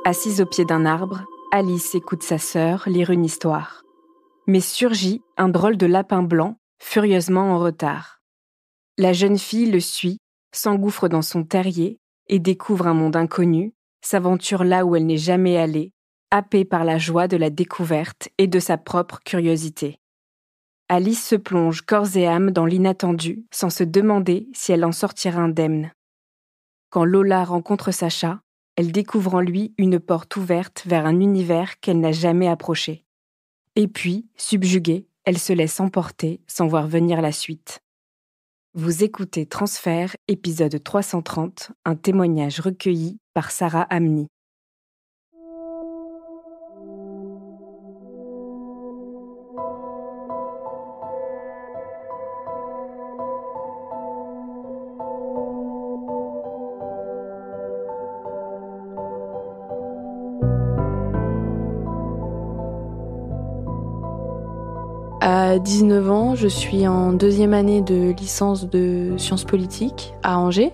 Assise au pied d'un arbre, Alice écoute sa sœur lire une histoire. Mais surgit un drôle de lapin blanc, furieusement en retard. La jeune fille le suit, s'engouffre dans son terrier et découvre un monde inconnu, s'aventure là où elle n'est jamais allée, happée par la joie de la découverte et de sa propre curiosité. Alice se plonge corps et âme dans l'inattendu sans se demander si elle en sortira indemne. Quand Lola rencontre Sacha, elle découvre en lui une porte ouverte vers un univers qu'elle n'a jamais approché. Et puis, subjuguée, elle se laisse emporter sans voir venir la suite. Vous écoutez Transfert, épisode 330, un témoignage recueilli par Sarah Amni. À 19 ans, je suis en 2e année de licence de sciences politiques à Angers.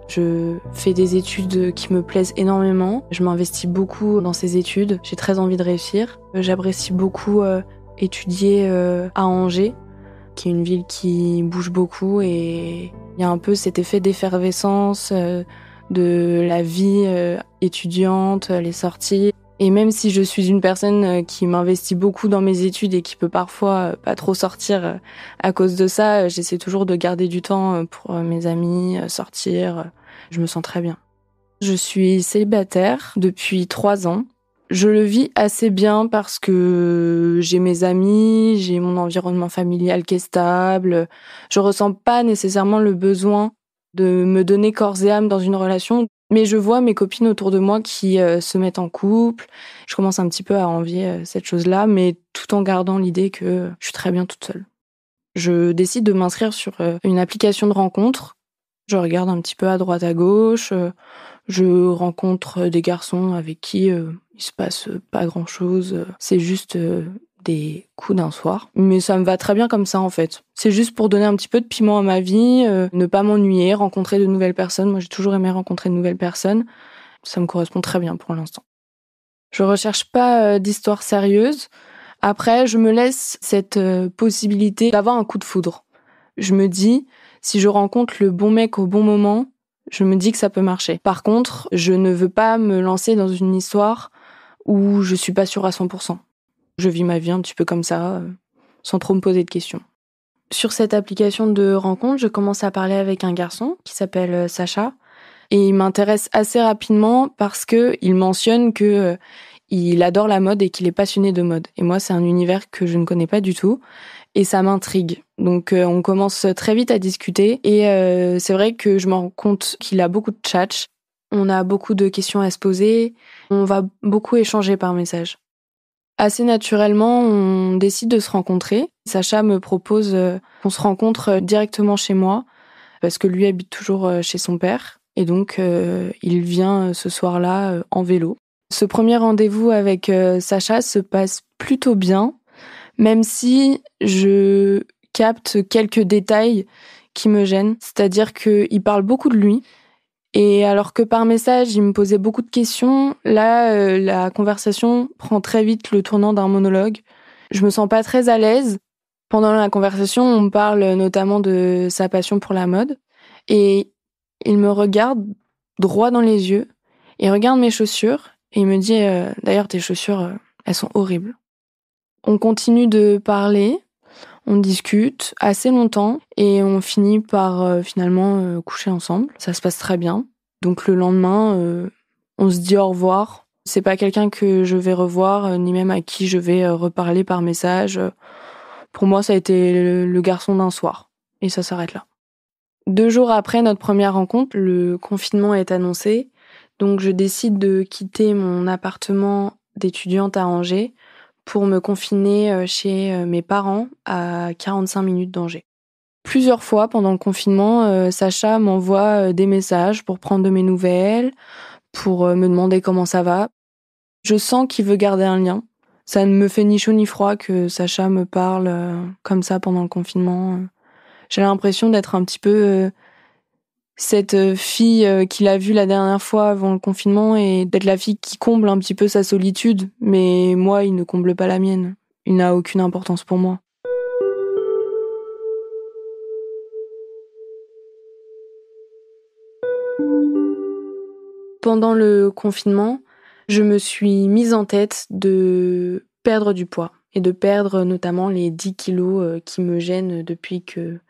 Je fais des études qui me plaisent énormément. Je m'investis beaucoup dans ces études. J'ai très envie de réussir. J'apprécie beaucoup étudier à Angers, qui est une ville qui bouge beaucoup et il y a un peu cet effet d'effervescence de la vie étudiante, les sorties. Et même si je suis une personne qui m'investit beaucoup dans mes études et qui peut parfois pas trop sortir à cause de ça, j'essaie toujours de garder du temps pour mes amis, sortir. Je me sens très bien. Je suis célibataire depuis 3 ans. Je le vis assez bien parce que j'ai mes amis, j'ai mon environnement familial qui est stable. Je ressens pas nécessairement le besoin de me donner corps et âme dans une relation. Mais je vois mes copines autour de moi qui se mettent en couple. Je commence un petit peu à envier cette chose-là, mais tout en gardant l'idée que je suis très bien toute seule. Je décide de m'inscrire sur une application de rencontre. Je regarde un petit peu à droite à gauche. Je rencontre des garçons avec qui il se passe pas grand-chose. C'est juste des coups d'un soir. Mais ça me va très bien comme ça, en fait. C'est juste pour donner un petit peu de piment à ma vie, ne pas m'ennuyer, rencontrer de nouvelles personnes. Moi, j'ai toujours aimé rencontrer de nouvelles personnes. Ça me correspond très bien pour l'instant. Je recherche pas d'histoire sérieuse. Après, je me laisse cette possibilité d'avoir un coup de foudre. Je me dis, si je rencontre le bon mec au bon moment, je me dis que ça peut marcher. Par contre, je ne veux pas me lancer dans une histoire où je suis pas sûre à 100%. Je vis ma vie un petit peu comme ça, sans trop me poser de questions. Sur cette application de rencontre, je commence à parler avec un garçon qui s'appelle Sacha. Et il m'intéresse assez rapidement parce que il mentionne que il adore la mode et qu'il est passionné de mode. Et moi, c'est un univers que je ne connais pas du tout. Et ça m'intrigue. Donc on commence très vite à discuter. Et c'est vrai que je me rends compte qu'il a beaucoup de tchatch. On a beaucoup de questions à se poser. On va beaucoup échanger par message. Assez naturellement, on décide de se rencontrer. Sacha me propose qu'on se rencontre directement chez moi, parce que lui habite toujours chez son père. Et donc, il vient ce soir-là en vélo. Ce premier rendez-vous avec Sacha se passe plutôt bien, même si je capte quelques détails qui me gênent. C'est-à-dire qu'il parle beaucoup de lui. Et alors que par message, il me posait beaucoup de questions, là, la conversation prend très vite le tournant d'un monologue. Je me sens pas très à l'aise. Pendant la conversation, on me parle notamment de sa passion pour la mode. Et il me regarde droit dans les yeux. Il regarde mes chaussures et il me dit « D'ailleurs, tes chaussures, elles sont horribles ». On continue de parler, on discute assez longtemps et on finit par finalement coucher ensemble. Ça se passe très bien. Donc le lendemain, on se dit au revoir. C'est pas quelqu'un que je vais revoir, ni même à qui je vais reparler par message. Pour moi, ça a été le garçon d'un soir. Et ça s'arrête là. 2 jours après notre première rencontre, le confinement est annoncé. Donc je décide de quitter mon appartement d'étudiante à Angers pour me confiner chez mes parents à 45 minutes d'Angers. Plusieurs fois pendant le confinement, Sacha m'envoie des messages pour prendre de mes nouvelles, pour me demander comment ça va. Je sens qu'il veut garder un lien. Ça ne me fait ni chaud ni froid que Sacha me parle comme ça pendant le confinement. J'ai l'impression d'être un petit peu cette fille qu'il a vue la dernière fois avant le confinement et d'être la fille qui comble un petit peu sa solitude. Mais moi, il ne comble pas la mienne. Il n'a aucune importance pour moi. Pendant le confinement, je me suis mise en tête de perdre du poids et de perdre notamment les 10 kilos qui me gênent depuis que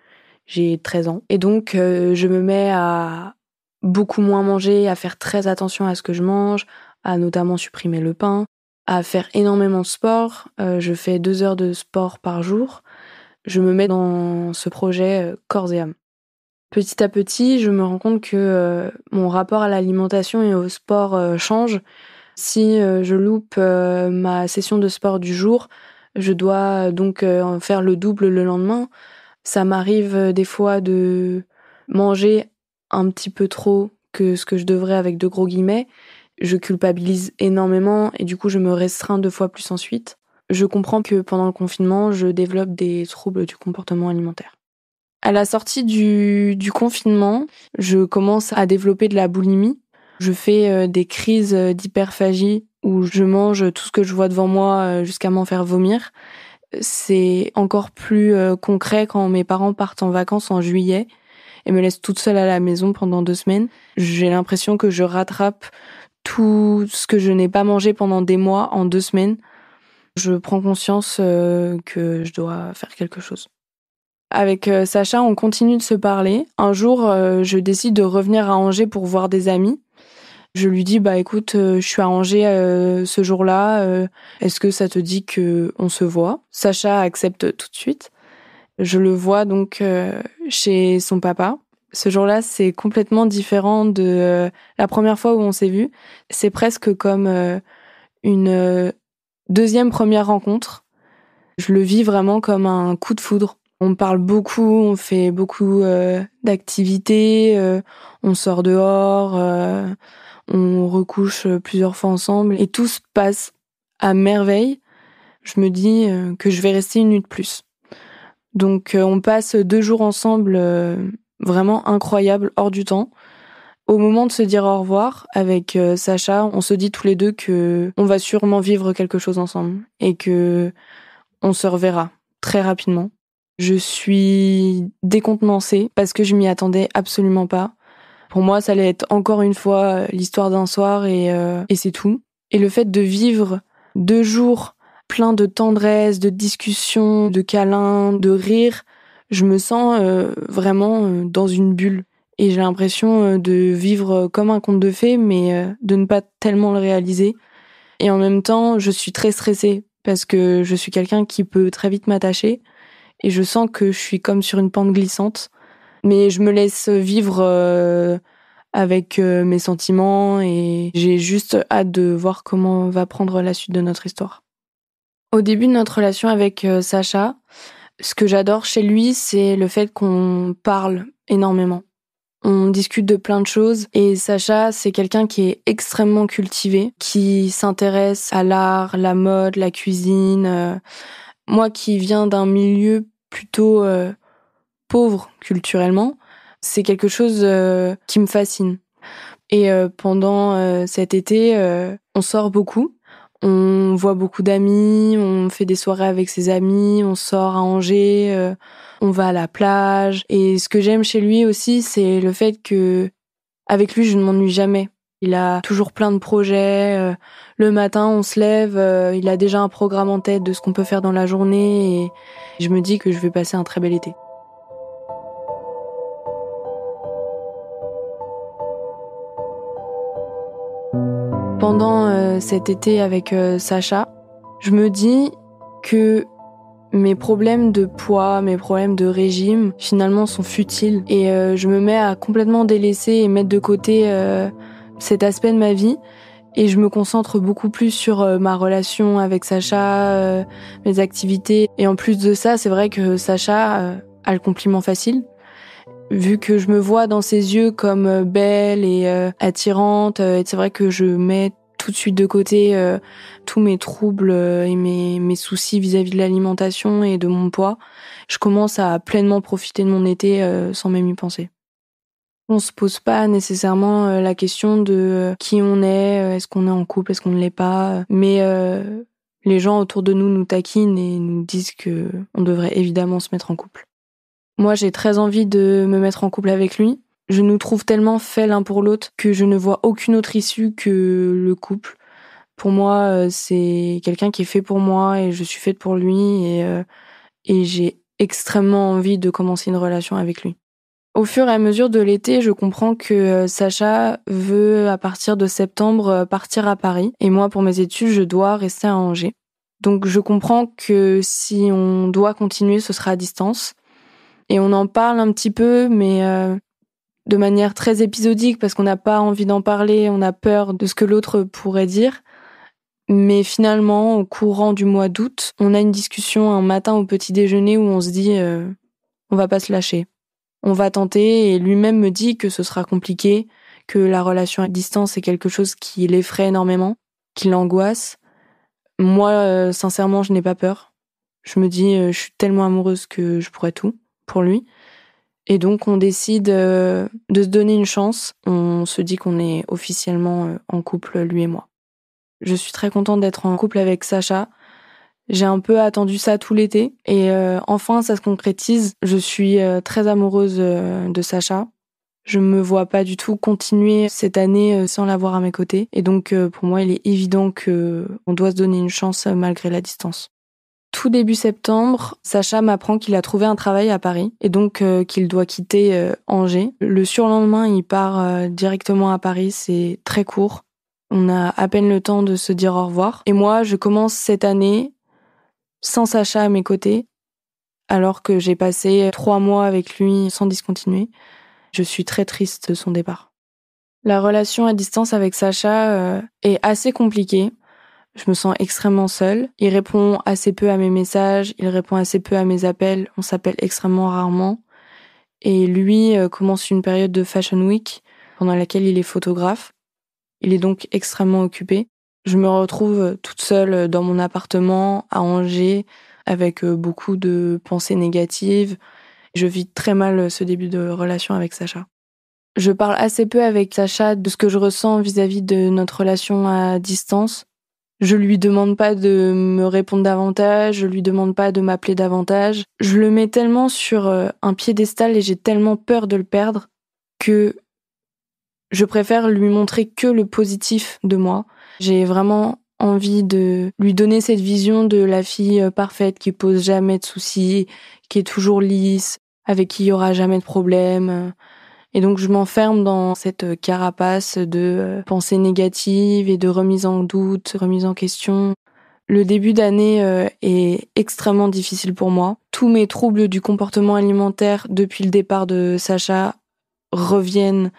j'ai 13 ans. Et donc, je me mets à beaucoup moins manger, à faire très attention à ce que je mange, à notamment supprimer le pain, à faire énormément de sport. Je fais 2 heures de sport par jour. Je me mets dans ce projet corps et âme. Petit à petit, je me rends compte que mon rapport à l'alimentation et au sport change. Si je loupe ma session de sport du jour, je dois donc en faire le double le lendemain. Ça m'arrive des fois de manger un petit peu trop que ce que je devrais avec de gros guillemets. Je culpabilise énormément et du coup je me restreins 2 fois plus ensuite. Je comprends que pendant le confinement, je développe des troubles du comportement alimentaire. À la sortie du confinement, je commence à développer de la boulimie. Je fais des crises d'hyperphagie où je mange tout ce que je vois devant moi jusqu'à m'en faire vomir. C'est encore plus concret quand mes parents partent en vacances en juillet et me laissent toute seule à la maison pendant 2 semaines. J'ai l'impression que je rattrape tout ce que je n'ai pas mangé pendant des mois en 2 semaines. Je prends conscience que je dois faire quelque chose. Avec Sacha, on continue de se parler. Un jour, je décide de revenir à Angers pour voir des amis. Je lui dis, écoute, je suis à Angers ce jour-là. Est-ce que ça te dit qu'on se voit ? Sacha accepte tout de suite. Je le vois donc chez son papa. Ce jour-là, c'est complètement différent de la première fois où on s'est vus. C'est presque comme une deuxième première rencontre. Je le vis vraiment comme un coup de foudre. On parle beaucoup, on fait beaucoup d'activités, on sort dehors, on recouche plusieurs fois ensemble et tout se passe à merveille. Je me dis que je vais rester une nuit de plus. Donc on passe 2 jours ensemble vraiment incroyables, hors du temps. Au moment de se dire au revoir avec Sacha, on se dit tous les deux que on va sûrement vivre quelque chose ensemble et que on se reverra très rapidement. Je suis décontenancée parce que je m'y attendais absolument pas. Pour moi, ça allait être encore une fois l'histoire d'un soir et c'est tout. Et le fait de vivre 2 jours pleins de tendresse, de discussions, de câlins, de rires, je me sens vraiment dans une bulle. Et j'ai l'impression de vivre comme un conte de fées, mais de ne pas tellement le réaliser. Et en même temps, je suis très stressée parce que je suis quelqu'un qui peut très vite m'attacher. Et je sens que je suis comme sur une pente glissante. Mais je me laisse vivre avec mes sentiments et j'ai juste hâte de voir comment va prendre la suite de notre histoire. Au début de notre relation avec Sacha, ce que j'adore chez lui, c'est le fait qu'on parle énormément. On discute de plein de choses et Sacha, c'est quelqu'un qui est extrêmement cultivé, qui s'intéresse à l'art, la mode, la cuisine. Moi qui viens d'un milieu plutôt pauvre culturellement, c'est quelque chose qui me fascine. Et pendant cet été, on sort beaucoup. On voit beaucoup d'amis, on fait des soirées avec ses amis, on sort à Angers, on va à la plage. Et ce que j'aime chez lui aussi, c'est le fait que avec lui, je ne m'ennuie jamais. Il a toujours plein de projets. Le matin, on se lève, il a déjà un programme en tête de ce qu'on peut faire dans la journée. Et je me dis que je vais passer un très bel été. Pendant cet été avec Sacha, je me dis que mes problèmes de poids, mes problèmes de régime, finalement sont futiles. Et je me mets à complètement délaisser et mettre de côté cet aspect de ma vie. Et je me concentre beaucoup plus sur ma relation avec Sacha, mes activités. Et en plus de ça, c'est vrai que Sacha a le compliment facile. Vu que je me vois dans ses yeux comme belle et attirante, et c'est vrai que je mets tout de suite de côté tous mes troubles et mes soucis vis-à-vis de l'alimentation et de mon poids. Je commence à pleinement profiter de mon été sans même y penser. On se pose pas nécessairement la question de qui on est, est-ce qu'on est en couple, est-ce qu'on ne l'est pas. Mais les gens autour de nous taquinent et nous disent que on devrait évidemment se mettre en couple. Moi, j'ai très envie de me mettre en couple avec lui. Je nous trouve tellement faits l'un pour l'autre que je ne vois aucune autre issue que le couple. Pour moi, c'est quelqu'un qui est fait pour moi et je suis faite pour lui et j'ai extrêmement envie de commencer une relation avec lui. Au fur et à mesure de l'été, je comprends que Sacha veut, à partir de septembre, partir à Paris. Et moi, pour mes études, je dois rester à Angers. Donc je comprends que si on doit continuer, ce sera à distance. Et on en parle un petit peu, mais de manière très épisodique, parce qu'on n'a pas envie d'en parler, on a peur de ce que l'autre pourrait dire. Mais finalement, au courant du mois d'août, on a une discussion un matin au petit déjeuner où on se dit on va pas se lâcher. On va tenter, et lui-même me dit que ce sera compliqué, que la relation à distance est quelque chose qui l'effraie énormément, qui l'angoisse. Moi, sincèrement, je n'ai pas peur. Je me dis, je suis tellement amoureuse que je pourrais tout pour lui. Et donc, on décide de se donner une chance. On se dit qu'on est officiellement en couple, lui et moi. Je suis très contente d'être en couple avec Sacha. J'ai un peu attendu ça tout l'été et enfin ça se concrétise. Je suis très amoureuse de Sacha. Je me vois pas du tout continuer cette année sans l'avoir à mes côtés et donc pour moi il est évident que on doit se donner une chance malgré la distance. Tout début septembre, Sacha m'apprend qu'il a trouvé un travail à Paris et donc qu'il doit quitter Angers. Le surlendemain, il part directement à Paris, c'est très court. On a à peine le temps de se dire au revoir. Et moi, je commence cette année sans Sacha à mes côtés, alors que j'ai passé 3 mois avec lui sans discontinuer. Je suis très triste de son départ. La relation à distance avec Sacha est assez compliquée. Je me sens extrêmement seule. Il répond assez peu à mes messages, il répond assez peu à mes appels, on s'appelle extrêmement rarement. Et lui commence une période de Fashion Week pendant laquelle il est photographe. Il est donc extrêmement occupé. Je me retrouve toute seule dans mon appartement à Angers avec beaucoup de pensées négatives. Je vis très mal ce début de relation avec Sacha. Je parle assez peu avec Sacha de ce que je ressens vis-à-vis de notre relation à distance. Je lui demande pas de me répondre davantage, je lui demande pas de m'appeler davantage. Je le mets tellement sur un piédestal et j'ai tellement peur de le perdre que je préfère lui montrer que le positif de moi. J'ai vraiment envie de lui donner cette vision de la fille parfaite qui pose jamais de soucis, qui est toujours lisse, avec qui il y aura jamais de problème. Et donc je m'enferme dans cette carapace de pensées négatives et de remise en doute, remise en question. Le début d'année est extrêmement difficile pour moi. Tous mes troubles du comportement alimentaire depuis le départ de Sacha reviennent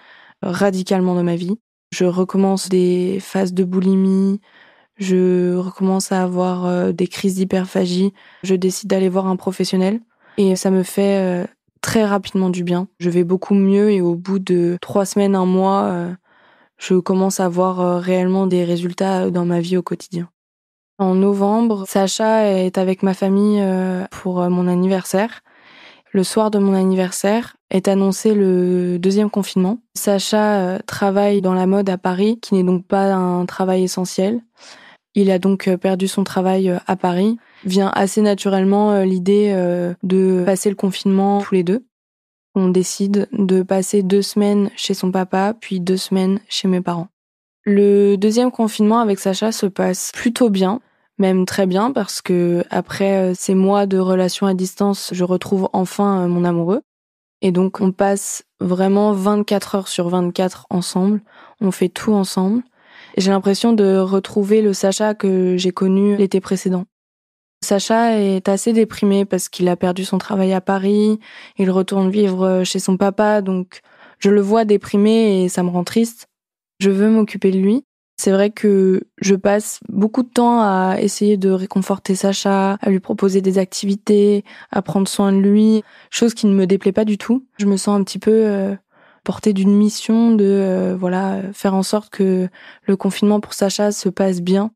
radicalement dans ma vie. Je recommence des phases de boulimie, je recommence à avoir des crises d'hyperphagie. Je décide d'aller voir un professionnel et ça me fait très rapidement du bien. Je vais beaucoup mieux et au bout de 3 semaines, 1 mois, je commence à voir réellement des résultats dans ma vie au quotidien. En novembre, Sacha est avec ma famille pour mon anniversaire. Le soir de mon anniversaire est annoncé le 2e confinement. Sacha travaille dans la mode à Paris, qui n'est donc pas un travail essentiel. Il a donc perdu son travail à Paris. Vient assez naturellement l'idée de passer le confinement tous les deux. On décide de passer 2 semaines chez son papa, puis 2 semaines chez mes parents. Le 2e confinement avec Sacha se passe plutôt bien. Même très bien parce que après ces mois de relation à distance, je retrouve enfin mon amoureux. Et donc on passe vraiment 24 heures sur 24 ensemble. On fait tout ensemble. Et j'ai l'impression de retrouver le Sacha que j'ai connu l'été précédent. Sacha est assez déprimé parce qu'il a perdu son travail à Paris. Il retourne vivre chez son papa, donc je le vois déprimé et ça me rend triste. Je veux m'occuper de lui. C'est vrai que je passe beaucoup de temps à essayer de réconforter Sacha, à lui proposer des activités, à prendre soin de lui, chose qui ne me déplaît pas du tout. Je me sens un petit peu portée d'une mission de faire en sorte que le confinement pour Sacha se passe bien.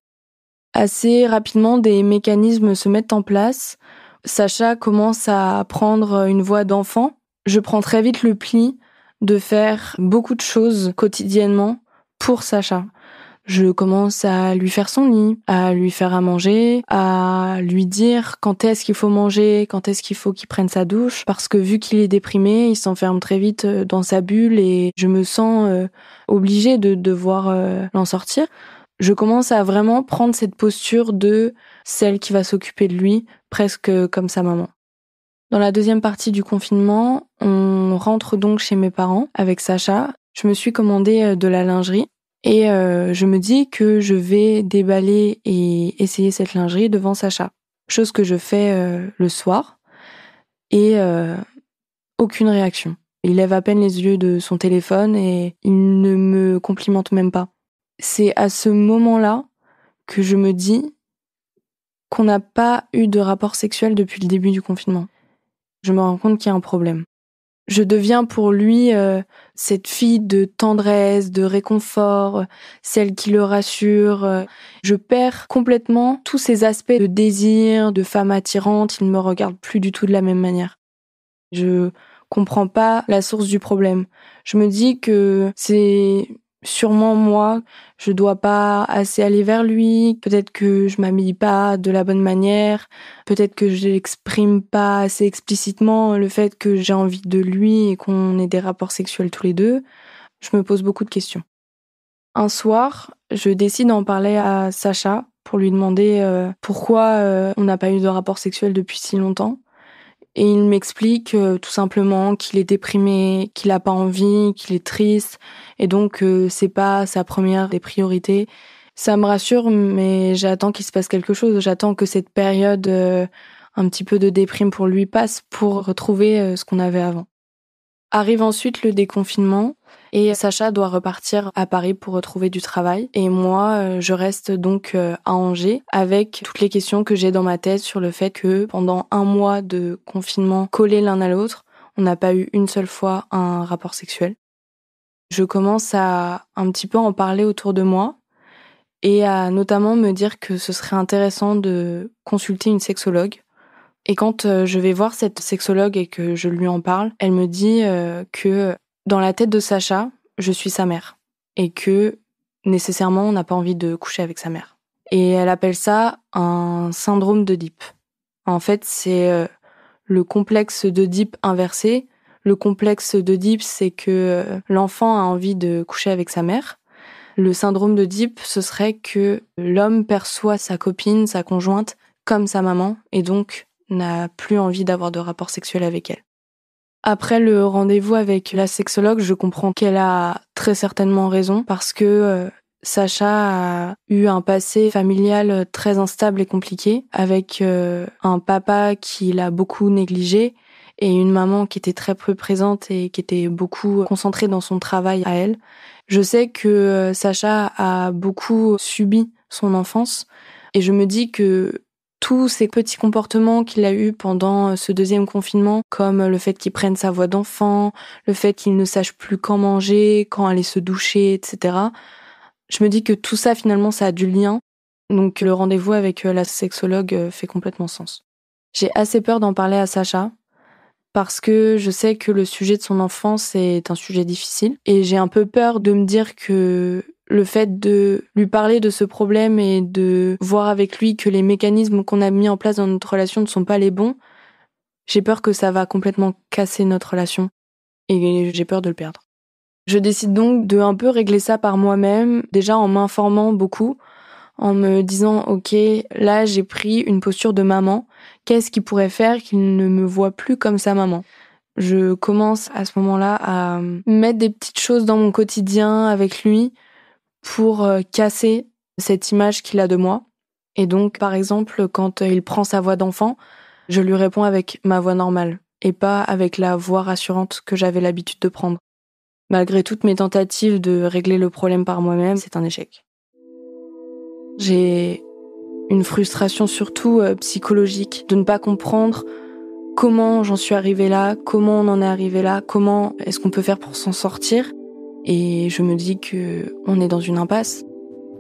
Assez rapidement, des mécanismes se mettent en place. Sacha commence à prendre une voix d'enfant. Je prends très vite le pli de faire beaucoup de choses quotidiennement pour Sacha. Je commence à lui faire son lit, à lui faire à manger, à lui dire quand est-ce qu'il faut manger, quand est-ce qu'il faut qu'il prenne sa douche, parce que vu qu'il est déprimé, il s'enferme très vite dans sa bulle et je me sens obligée de devoir l'en sortir. Je commence à vraiment prendre cette posture de celle qui va s'occuper de lui, presque comme sa maman. Dans la deuxième partie du confinement, on rentre donc chez mes parents avec Sacha. Je me suis commandé de la lingerie. Et je me dis que je vais déballer et essayer cette lingerie devant Sacha. Chose que je fais le soir. Et aucune réaction. Il lève à peine les yeux de son téléphone et il ne me complimente même pas. C'est à ce moment-là que je me dis qu'on n'a pas eu de rapport sexuel depuis le début du confinement. Je me rends compte qu'il y a un problème. Je deviens pour lui cette fille de tendresse, de réconfort, celle qui le rassure. Je perds complètement tous ces aspects de désir, de femme attirante. Il ne me regarde plus du tout de la même manière. Je comprends pas la source du problème. Je me dis que c'est sûrement moi, je dois pas assez aller vers lui, peut-être que je m'habille pas de la bonne manière, peut-être que je n'exprime pas assez explicitement le fait que j'ai envie de lui et qu'on ait des rapports sexuels tous les deux. Je me pose beaucoup de questions. Un soir, je décide d'en parler à Sacha pour lui demander pourquoi on n'a pas eu de rapport sexuel depuis si longtemps. Et il m'explique tout simplement qu'il est déprimé, qu'il a pas envie, qu'il est triste, et donc c'est pas sa première des priorités. Ça me rassure, mais j'attends qu'il se passe quelque chose. J'attends que cette période un petit peu de déprime pour lui passe pour retrouver ce qu'on avait avant. Arrive ensuite le déconfinement et Sacha doit repartir à Paris pour retrouver du travail. Et moi, je reste donc à Angers avec toutes les questions que j'ai dans ma tête sur le fait que pendant 1 mois de confinement collés l'un à l'autre, on n'a pas eu une seule fois un rapport sexuel. Je commence à un petit peu en parler autour de moi et à notamment me dire que ce serait intéressant de consulter une sexologue. Et quand je vais voir cette sexologue et que je lui en parle, elle me dit que dans la tête de Sacha, je suis sa mère. Et que nécessairement, on n'a pas envie de coucher avec sa mère. Et elle appelle ça un syndrome d'Oedipe. En fait, c'est le complexe d'Oedipe inversé. Le complexe d'Oedipe, c'est que l'enfant a envie de coucher avec sa mère. Le syndrome d'Oedipe, ce serait que l'homme perçoit sa copine, sa conjointe, comme sa maman, et donc n'a plus envie d'avoir de rapport sexuel avec elle. Après le rendez-vous avec la sexologue, je comprends qu'elle a très certainement raison parce que Sacha a eu un passé familial très instable et compliqué avec un papa qui l'a beaucoup négligé et une maman qui était très peu présente et qui était beaucoup concentrée dans son travail à elle. Je sais que Sacha a beaucoup subi son enfance et je me dis que tous ces petits comportements qu'il a eus pendant ce deuxième confinement, comme le fait qu'il prenne sa voix d'enfant, le fait qu'il ne sache plus quand manger, quand aller se doucher, etc. Je me dis que tout ça, finalement, ça a du lien. Donc le rendez-vous avec la sexologue fait complètement sens. J'ai assez peur d'en parler à Sacha, parce que je sais que le sujet de son enfance est un sujet difficile. Et j'ai un peu peur de me dire que le fait de lui parler de ce problème et de voir avec lui que les mécanismes qu'on a mis en place dans notre relation ne sont pas les bons, j'ai peur que ça va complètement casser notre relation et j'ai peur de le perdre. Je décide donc de un peu régler ça par moi-même, déjà en m'informant beaucoup, en me disant « Ok, là j'ai pris une posture de maman, qu'est-ce qui pourrait faire qu'il ne me voit plus comme sa maman ?» Je commence à ce moment-là à mettre des petites choses dans mon quotidien avec lui, pour casser cette image qu'il a de moi. Et donc, par exemple, quand il prend sa voix d'enfant, je lui réponds avec ma voix normale et pas avec la voix rassurante que j'avais l'habitude de prendre. Malgré toutes mes tentatives de régler le problème par moi-même, c'est un échec. J'ai une frustration surtout psychologique de ne pas comprendre comment j'en suis arrivée là, comment on en est arrivé là, comment est-ce qu'on peut faire pour s'en sortir. Et je me dis que on est dans une impasse.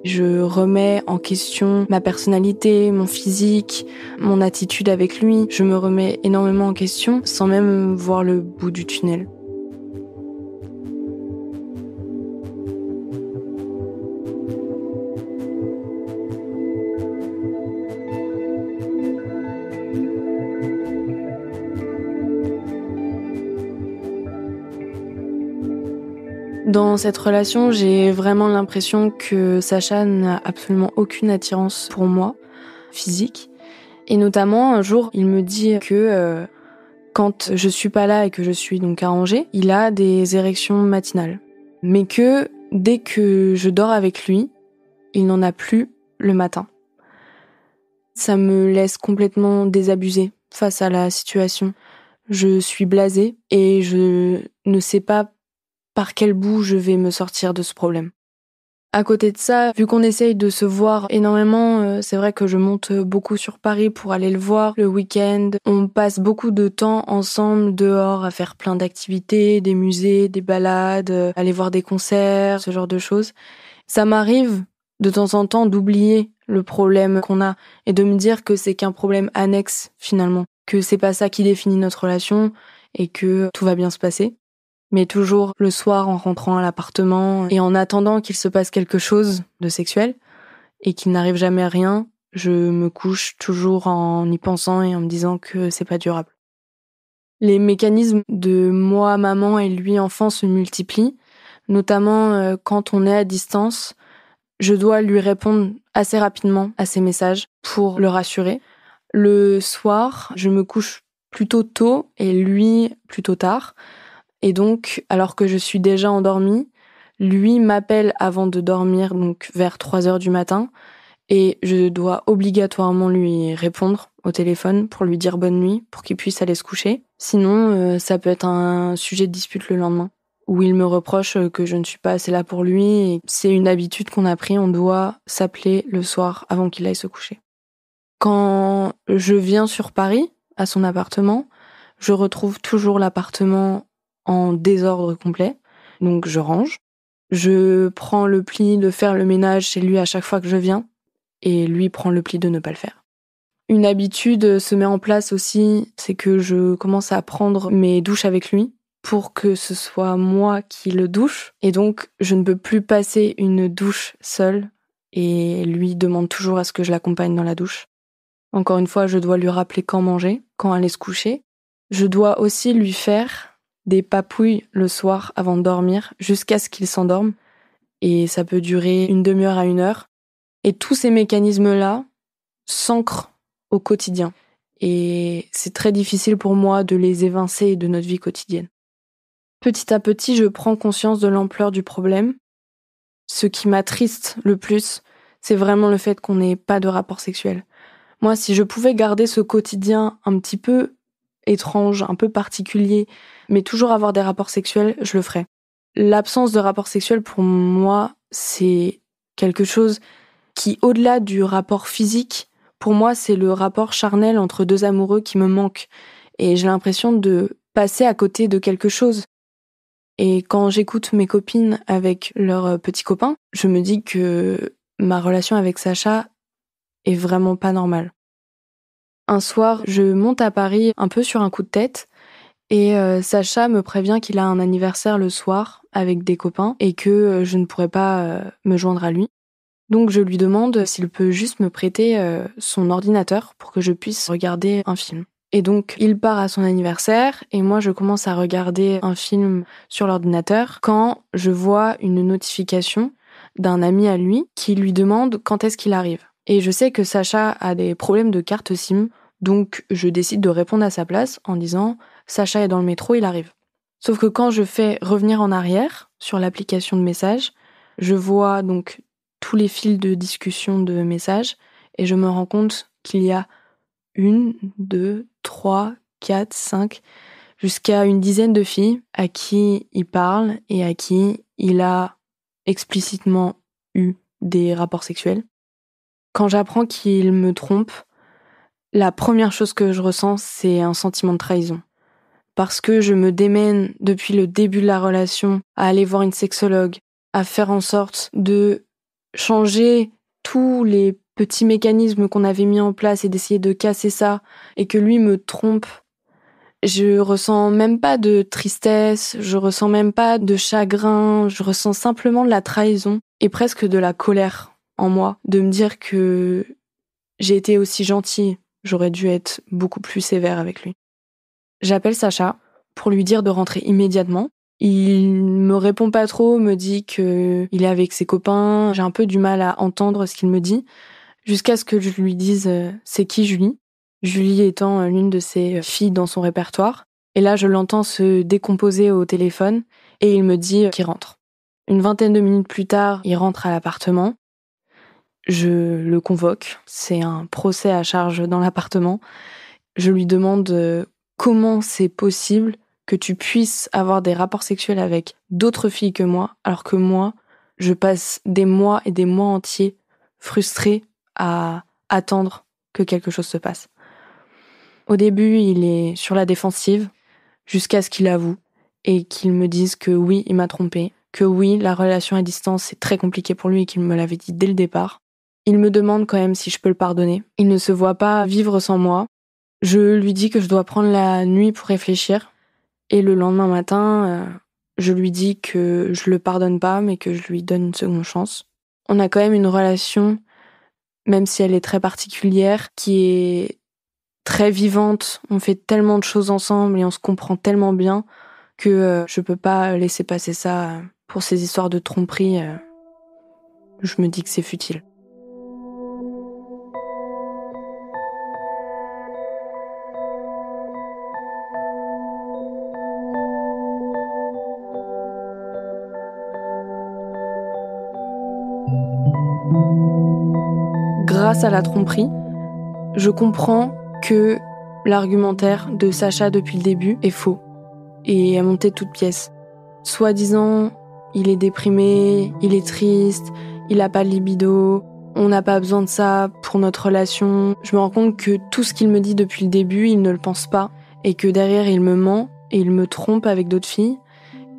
Je remets en question ma personnalité, mon physique, mon attitude avec lui. Je me remets énormément en question sans même voir le bout du tunnel. Dans cette relation, j'ai vraiment l'impression que Sacha n'a absolument aucune attirance pour moi, physique. Et notamment, un jour, il me dit que quand je suis pas là et que je suis donc à Angers, il a des érections matinales. Mais que dès que je dors avec lui, il n'en a plus le matin. Ça me laisse complètement désabusée face à la situation. Je suis blasée et je ne sais pas par quel bout je vais me sortir de ce problème. À côté de ça, vu qu'on essaye de se voir énormément, c'est vrai que je monte beaucoup sur Paris pour aller le voir le week-end. On passe beaucoup de temps ensemble dehors à faire plein d'activités, des musées, des balades, aller voir des concerts, ce genre de choses. Ça m'arrive de temps en temps d'oublier le problème qu'on a et de me dire que c'est qu'un problème annexe finalement, que c'est pas ça qui définit notre relation et que tout va bien se passer. Mais toujours le soir en rentrant à l'appartement et en attendant qu'il se passe quelque chose de sexuel et qu'il n'arrive jamais rien, je me couche toujours en y pensant et en me disant que c'est pas durable. Les mécanismes de moi maman et lui enfant se multiplient, notamment quand on est à distance. Je dois lui répondre assez rapidement à ses messages pour le rassurer. Le soir, je me couche plutôt tôt et lui plutôt tard. Et donc, alors que je suis déjà endormie, lui m'appelle avant de dormir, donc vers 3h du matin, et je dois obligatoirement lui répondre au téléphone pour lui dire bonne nuit, pour qu'il puisse aller se coucher. Sinon, ça peut être un sujet de dispute le lendemain, où il me reproche que je ne suis pas assez là pour lui, et c'est une habitude qu'on a pris, on doit s'appeler le soir avant qu'il aille se coucher. Quand je viens sur Paris, à son appartement, je retrouve toujours l'appartement en désordre complet, donc je range. Je prends le pli de faire le ménage chez lui à chaque fois que je viens, et lui prend le pli de ne pas le faire. Une habitude se met en place aussi, c'est que je commence à prendre mes douches avec lui pour que ce soit moi qui le douche, et donc je ne peux plus passer une douche seule, et lui demande toujours à ce que je l'accompagne dans la douche. Encore une fois, je dois lui rappeler quand manger, quand aller se coucher. Je dois aussi lui faire des papouilles le soir avant de dormir, jusqu'à ce qu'il s'endorme. Et ça peut durer une demi-heure à 1 heure. Et tous ces mécanismes-là s'ancrent au quotidien. Et c'est très difficile pour moi de les évincer de notre vie quotidienne. Petit à petit, je prends conscience de l'ampleur du problème. Ce qui m'attriste le plus, c'est vraiment le fait qu'on n'ait pas de rapport sexuel. Moi, si je pouvais garder ce quotidien un petit peu étrange, un peu particulier, mais toujours avoir des rapports sexuels, je le ferais. L'absence de rapport sexuel, pour moi, c'est quelque chose qui, au-delà du rapport physique, pour moi, c'est le rapport charnel entre deux amoureux qui me manque. Et j'ai l'impression de passer à côté de quelque chose. Et quand j'écoute mes copines avec leurs petits copains, je me dis que ma relation avec Sacha est vraiment pas normale. Un soir, je monte à Paris un peu sur un coup de tête et Sacha me prévient qu'il a un anniversaire le soir avec des copains et que je ne pourrais pas me joindre à lui. Donc je lui demande s'il peut juste me prêter son ordinateur pour que je puisse regarder un film. Et donc il part à son anniversaire et moi je commence à regarder un film sur l'ordinateur quand je vois une notification d'un ami à lui qui lui demande quand est-ce qu'il arrive. Et je sais que Sacha a des problèmes de carte SIM, donc je décide de répondre à sa place en disant « Sacha est dans le métro, il arrive ». Sauf que quand je fais revenir en arrière sur l'application de messages, je vois donc tous les fils de discussion de messages et je me rends compte qu'il y a 1, 2, 3, 4, 5, jusqu'à une dizaine de filles à qui il parle et à qui il a explicitement eu des rapports sexuels. Quand j'apprends qu'il me trompe, la première chose que je ressens, c'est un sentiment de trahison. Parce que je me démène depuis le début de la relation à aller voir une sexologue, à faire en sorte de changer tous les petits mécanismes qu'on avait mis en place et d'essayer de casser ça, et que lui me trompe. Je ressens même pas de tristesse, je ressens même pas de chagrin, je ressens simplement de la trahison et presque de la colère en moi, de me dire que j'ai été aussi gentille, j'aurais dû être beaucoup plus sévère avec lui. J'appelle Sacha pour lui dire de rentrer immédiatement Il me répond pas trop, me dit qu'il est avec ses copains. J'ai un peu du mal à entendre ce qu'il me dit, jusqu'à ce que je lui dise c'est qui Julie ? Julie étant l'une de ses filles dans son répertoire. Et là, je l'entends se décomposer au téléphone et il me dit qu'il rentre. Une vingtaine de minutes plus tard, il rentre à l'appartement. Je le convoque. C'est un procès à charge dans l'appartement. Je lui demande comment c'est possible que tu puisses avoir des rapports sexuels avec d'autres filles que moi, alors que moi, je passe des mois et des mois entiers frustrée à attendre que quelque chose se passe. Au début, il est sur la défensive, jusqu'à ce qu'il avoue et qu'il me dise que oui, il m'a trompée, que oui, la relation à distance, c'est très compliqué pour lui et qu'il me l'avait dit dès le départ. Il me demande quand même si je peux le pardonner. Il ne se voit pas vivre sans moi. Je lui dis que je dois prendre la nuit pour réfléchir. Et le lendemain matin, je lui dis que je le pardonne pas, mais que je lui donne une seconde chance. On a quand même une relation, même si elle est très particulière, qui est très vivante. On fait tellement de choses ensemble et on se comprend tellement bien que je peux pas laisser passer ça pour ces histoires de tromperie. Je me dis que c'est futile. Grâce à la tromperie, je comprends que l'argumentaire de Sacha depuis le début est faux et est monté de toutes pièces. Soi-disant, il est déprimé, il est triste, il a pas de libido, on n'a pas besoin de ça pour notre relation. Je me rends compte que tout ce qu'il me dit depuis le début, il ne le pense pas et que derrière, il me ment et il me trompe avec d'autres filles.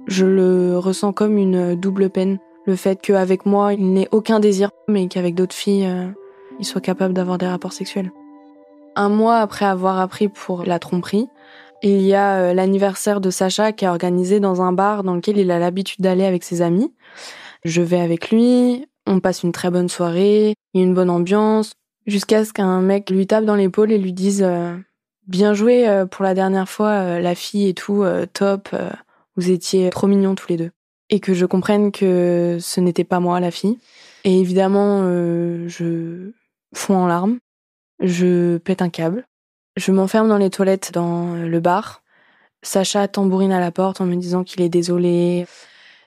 Je le ressens comme une double peine. Le fait qu'avec moi, il n'ait aucun désir, mais qu'avec d'autres filles, il soit capable d'avoir des rapports sexuels. Un mois après avoir appris pour la tromperie, il y a l'anniversaire de Sacha qui est organisé dans un bar dans lequel il a l'habitude d'aller avec ses amis. Je vais avec lui, on passe une très bonne soirée, il y a une bonne ambiance, jusqu'à ce qu'un mec lui tape dans l'épaule et lui dise bien joué pour la dernière fois, la fille et tout, top, vous étiez trop mignons tous les deux. Et que je comprenne que ce n'était pas moi la fille. Et évidemment, je fonds en larmes, je pète un câble. Je m'enferme dans les toilettes dans le bar. Sacha tambourine à la porte en me disant qu'il est désolé.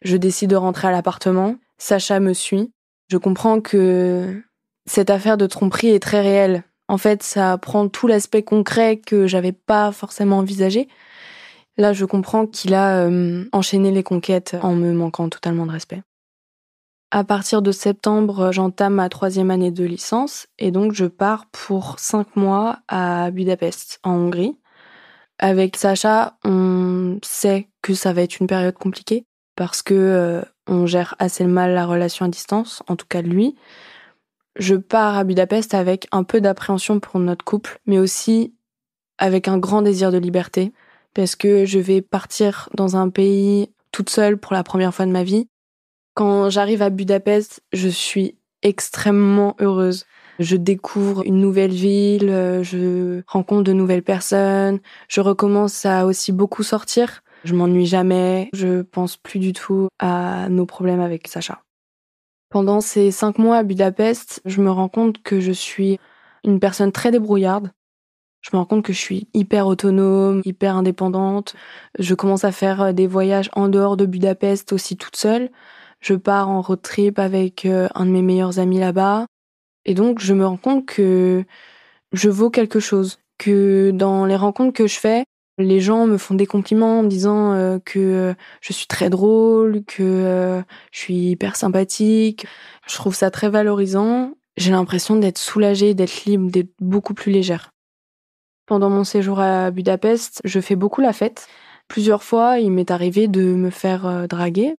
Je décide de rentrer à l'appartement. Sacha me suit. Je comprends que cette affaire de tromperie est très réelle. En fait, ça prend tout l'aspect concret que j'avais pas forcément envisagé. Là, je comprends qu'il a enchaîné les conquêtes en me manquant totalement de respect. À partir de septembre, j'entame ma 3e année de licence et donc je pars pour 5 mois à Budapest, en Hongrie. Avec Sacha, on sait que ça va être une période compliquée parce que on gère assez mal la relation à distance, en tout cas lui. Je pars à Budapest avec un peu d'appréhension pour notre couple, mais aussi avec un grand désir de liberté parce que je vais partir dans un pays toute seule pour la première fois de ma vie. Quand j'arrive à Budapest, je suis extrêmement heureuse. Je découvre une nouvelle ville, je rencontre de nouvelles personnes, je recommence à aussi beaucoup sortir. Je m'ennuie jamais, je pense plus du tout à nos problèmes avec Sacha. Pendant ces 5 mois à Budapest, je me rends compte que je suis une personne très débrouillarde. Je me rends compte que je suis hyper autonome, hyper indépendante. Je commence à faire des voyages en dehors de Budapest aussi toute seule. Je pars en road trip avec un de mes meilleurs amis là-bas. Et donc, je me rends compte que je vaux quelque chose. Que dans les rencontres que je fais, les gens me font des compliments en me disant que je suis très drôle, que je suis hyper sympathique. Je trouve ça très valorisant. J'ai l'impression d'être soulagée, d'être libre, d'être beaucoup plus légère. Pendant mon séjour à Budapest, je fais beaucoup la fête. Plusieurs fois, il m'est arrivé de me faire draguer.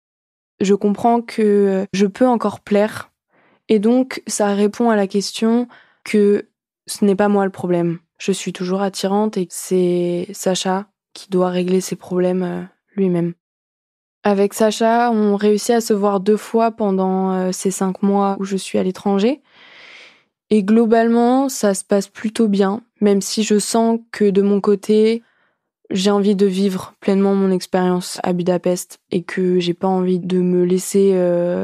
Je comprends que je peux encore plaire. Et donc, ça répond à la question que ce n'est pas moi le problème. Je suis toujours attirante et c'est Sacha qui doit régler ses problèmes lui-même. Avec Sacha, on réussit à se voir 2 fois pendant ces 5 mois où je suis à l'étranger. Et globalement, ça se passe plutôt bien, même si je sens que de mon côté, j'ai envie de vivre pleinement mon expérience à Budapest et que j'ai pas envie de me laisser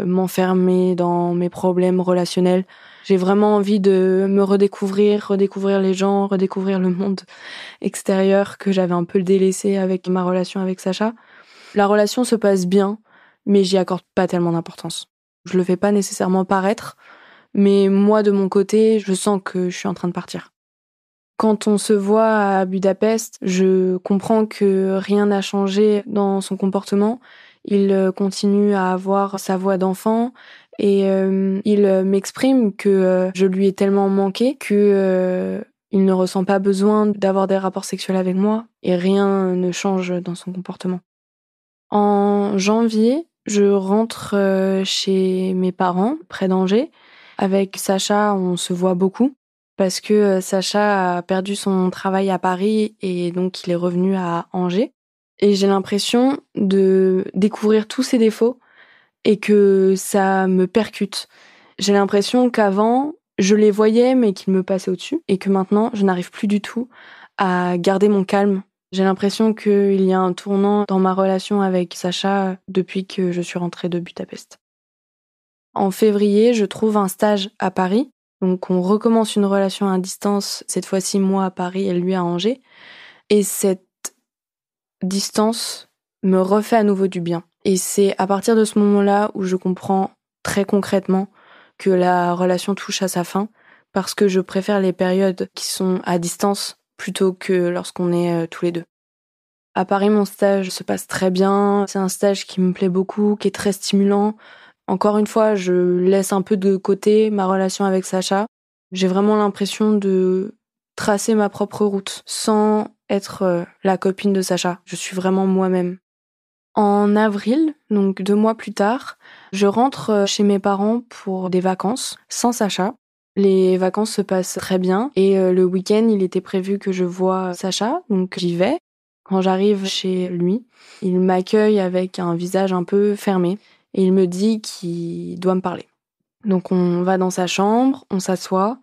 m'enfermer dans mes problèmes relationnels. J'ai vraiment envie de me redécouvrir les gens, redécouvrir le monde extérieur que j'avais un peu délaissé avec ma relation avec Sacha. La relation se passe bien, mais j'y accorde pas tellement d'importance. Je le fais pas nécessairement paraître, mais moi de mon côté, je sens que je suis en train de partir. Quand on se voit à Budapest, je comprends que rien n'a changé dans son comportement. Il continue à avoir sa voix d'enfant et il m'exprime que je lui ai tellement manqué que il ne ressent pas besoin d'avoir des rapports sexuels avec moi et rien ne change dans son comportement. En janvier, je rentre chez mes parents, près d'Angers. Avec Sacha, on se voit beaucoup parce que Sacha a perdu son travail à Paris et donc il est revenu à Angers. Et j'ai l'impression de découvrir tous ses défauts et que ça me percute. J'ai l'impression qu'avant, je les voyais mais qu'ils me passaient au-dessus et que maintenant, je n'arrive plus du tout à garder mon calme. J'ai l'impression qu'il y a un tournant dans ma relation avec Sacha depuis que je suis rentrée de Budapest. En février, je trouve un stage à Paris. Donc on recommence une relation à distance, cette fois-ci moi à Paris et lui à Angers. Et cette distance me refait à nouveau du bien. Et c'est à partir de ce moment-là où je comprends très concrètement que la relation touche à sa fin, parce que je préfère les périodes qui sont à distance plutôt que lorsqu'on est tous les deux. À Paris, mon stage se passe très bien. C'est un stage qui me plaît beaucoup, qui est très stimulant. Encore une fois, je laisse un peu de côté ma relation avec Sacha. J'ai vraiment l'impression de tracer ma propre route sans être la copine de Sacha. Je suis vraiment moi-même. En avril, donc 2 mois plus tard, je rentre chez mes parents pour des vacances sans Sacha. Les vacances se passent très bien et le week-end, il était prévu que je voie Sacha, donc j'y vais. Quand j'arrive chez lui, il m'accueille avec un visage un peu fermé et il me dit qu'il doit me parler. Donc on va dans sa chambre, on s'assoit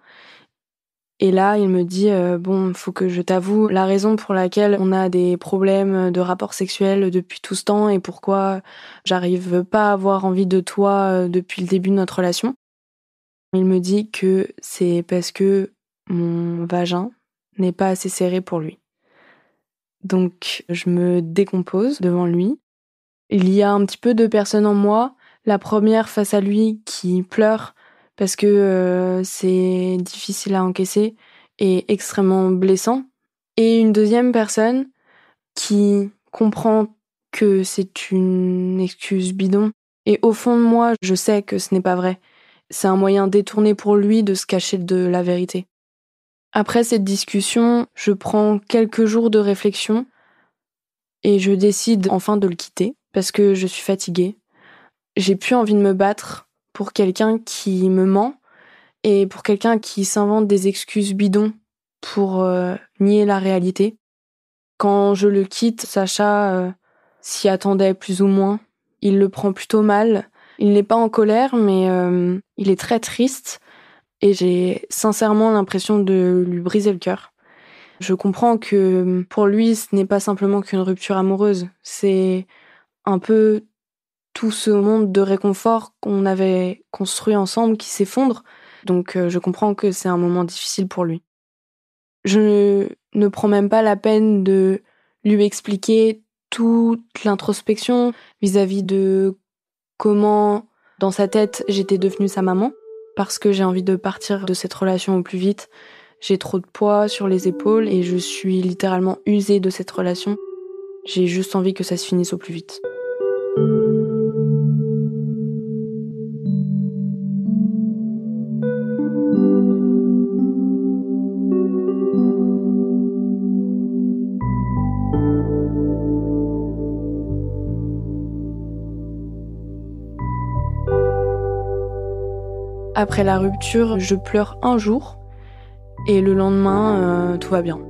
et là il me dit bon, faut que je t'avoue la raison pour laquelle on a des problèmes de rapport sexuel depuis tout ce temps et pourquoi j'arrive pas à avoir envie de toi depuis le début de notre relation. Il me dit que c'est parce que mon vagin n'est pas assez serré pour lui. Donc je me décompose devant lui. Il y a un petit peu de personnes en moi. La première face à lui qui pleure parce que c'est difficile à encaisser et extrêmement blessant. Et une deuxième personne qui comprend que c'est une excuse bidon. Et au fond de moi, je sais que ce n'est pas vrai. C'est un moyen détourné pour lui de se cacher de la vérité. Après cette discussion, je prends quelques jours de réflexion et je décide enfin de le quitter parce que je suis fatiguée. J'ai plus envie de me battre pour quelqu'un qui me ment et pour quelqu'un qui s'invente des excuses bidons pour nier la réalité. Quand je le quitte, Sacha s'y attendait plus ou moins. Il le prend plutôt mal. Il n'est pas en colère, mais il est très triste. Et j'ai sincèrement l'impression de lui briser le cœur. Je comprends que pour lui, ce n'est pas simplement qu'une rupture amoureuse. C'est un peu tout ce monde de réconfort qu'on avait construit ensemble qui s'effondre. Donc je comprends que c'est un moment difficile pour lui. Je ne prends même pas la peine de lui expliquer toute l'introspection vis-à-vis de comment, dans sa tête, j'étais devenue sa maman. Parce que j'ai envie de partir de cette relation au plus vite. J'ai trop de poids sur les épaules et je suis littéralement usée de cette relation. J'ai juste envie que ça se finisse au plus vite. Après la rupture, je pleure un jour et le lendemain, tout va bien.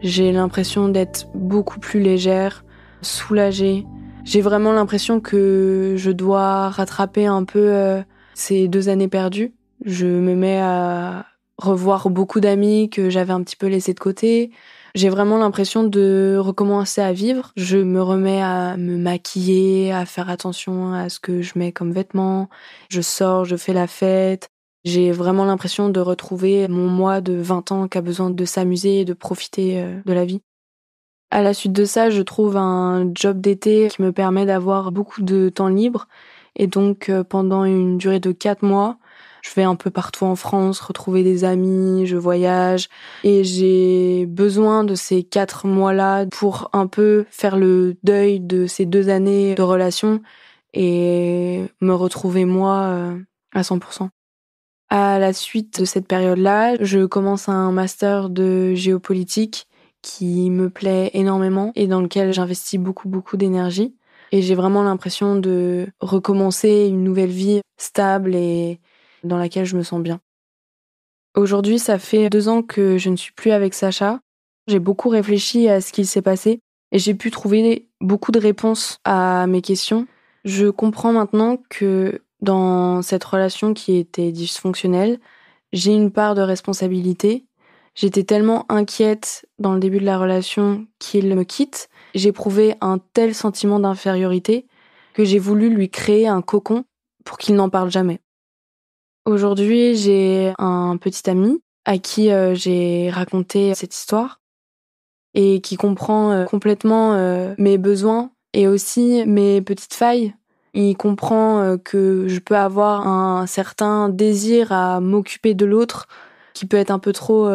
J'ai l'impression d'être beaucoup plus légère, soulagée. J'ai vraiment l'impression que je dois rattraper un peu ces 2 années perdues. Je me mets à revoir beaucoup d'amis que j'avais un petit peu laissés de côté. J'ai vraiment l'impression de recommencer à vivre. Je me remets à me maquiller, à faire attention à ce que je mets comme vêtements. Je sors, je fais la fête. J'ai vraiment l'impression de retrouver mon moi de 20 ans qui a besoin de s'amuser et de profiter de la vie. À la suite de ça, je trouve un job d'été qui me permet d'avoir beaucoup de temps libre. Et donc, pendant une durée de 4 mois, je vais un peu partout en France, retrouver des amis, je voyage. Et j'ai besoin de ces 4 mois-là pour un peu faire le deuil de ces 2 années de relation et me retrouver moi à 100%. À la suite de cette période-là, je commence un master de géopolitique qui me plaît énormément et dans lequel j'investis beaucoup d'énergie. Et j'ai vraiment l'impression de recommencer une nouvelle vie stable et dans laquelle je me sens bien. Aujourd'hui, ça fait 2 ans que je ne suis plus avec Sacha. J'ai beaucoup réfléchi à ce qu'il s'est passé et j'ai pu trouver beaucoup de réponses à mes questions. Je comprends maintenant que dans cette relation qui était dysfonctionnelle, j'ai une part de responsabilité. J'étais tellement inquiète dans le début de la relation qu'il me quitte. J'éprouvais un tel sentiment d'infériorité que j'ai voulu lui créer un cocon pour qu'il n'en parle jamais. Aujourd'hui, j'ai un petit ami à qui j'ai raconté cette histoire et qui comprend complètement mes besoins et aussi mes petites failles. Il comprend que je peux avoir un certain désir à m'occuper de l'autre qui peut être un peu trop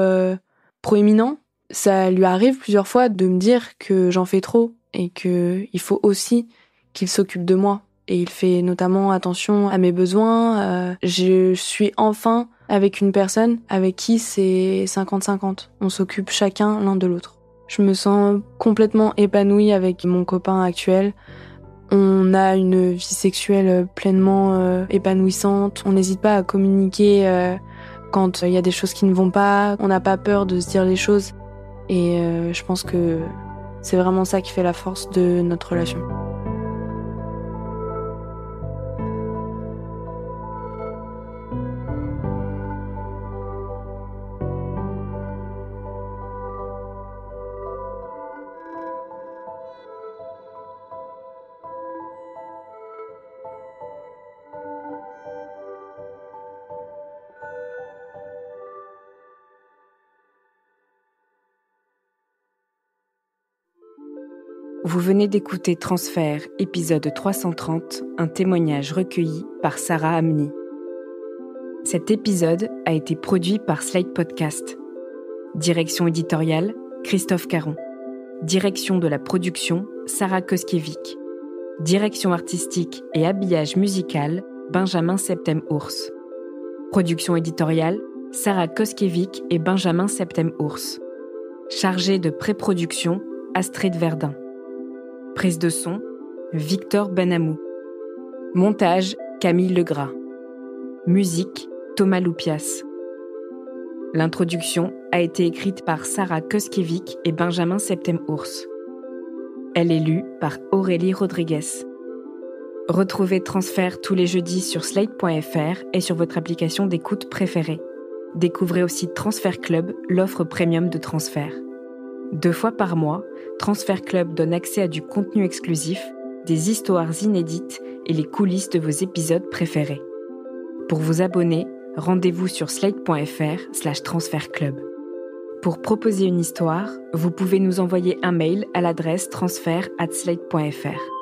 proéminent. Ça lui arrive plusieurs fois de me dire que j'en fais trop et qu'il faut aussi qu'il s'occupe de moi. Et il fait notamment attention à mes besoins. Je suis enfin avec une personne avec qui c'est 50-50. On s'occupe chacun l'un de l'autre. Je me sens complètement épanouie avec mon copain actuel. On a une vie sexuelle pleinement épanouissante. On n'hésite pas à communiquer quand il y a des choses qui ne vont pas. On n'a pas peur de se dire les choses. Et je pense que c'est vraiment ça qui fait la force de notre relation. Vous venez d'écouter Transfert, épisode 330, un témoignage recueilli par Sarah Amni. Cet épisode a été produit par Slate Podcast. Direction éditoriale, Christophe Caron. Direction de la production, Sarah Koskiewicz. Direction artistique et habillage musical, Benjamin Septem-Ours. Production éditoriale, Sarah Koskiewicz et Benjamin Septem-Ours. Chargé de pré-production, Astrid Verdun. Prise de son, Victor Benamou. Montage, Camille Legras. Musique, Thomas Loupias. L'introduction a été écrite par Sarah Koskiewicz et Benjamin Septem-Ours. Elle est lue par Aurélie Rodriguez. Retrouvez Transfert tous les jeudis sur slate.fr et sur votre application d'écoute préférée. Découvrez aussi Transfert Club, l'offre premium de Transfert. 2 fois par mois, Transfert Club donne accès à du contenu exclusif, des histoires inédites et les coulisses de vos épisodes préférés. Pour vous abonner, rendez-vous sur slate.fr/transfertclub. Pour proposer une histoire, vous pouvez nous envoyer un mail à l'adresse transfert@slate.fr.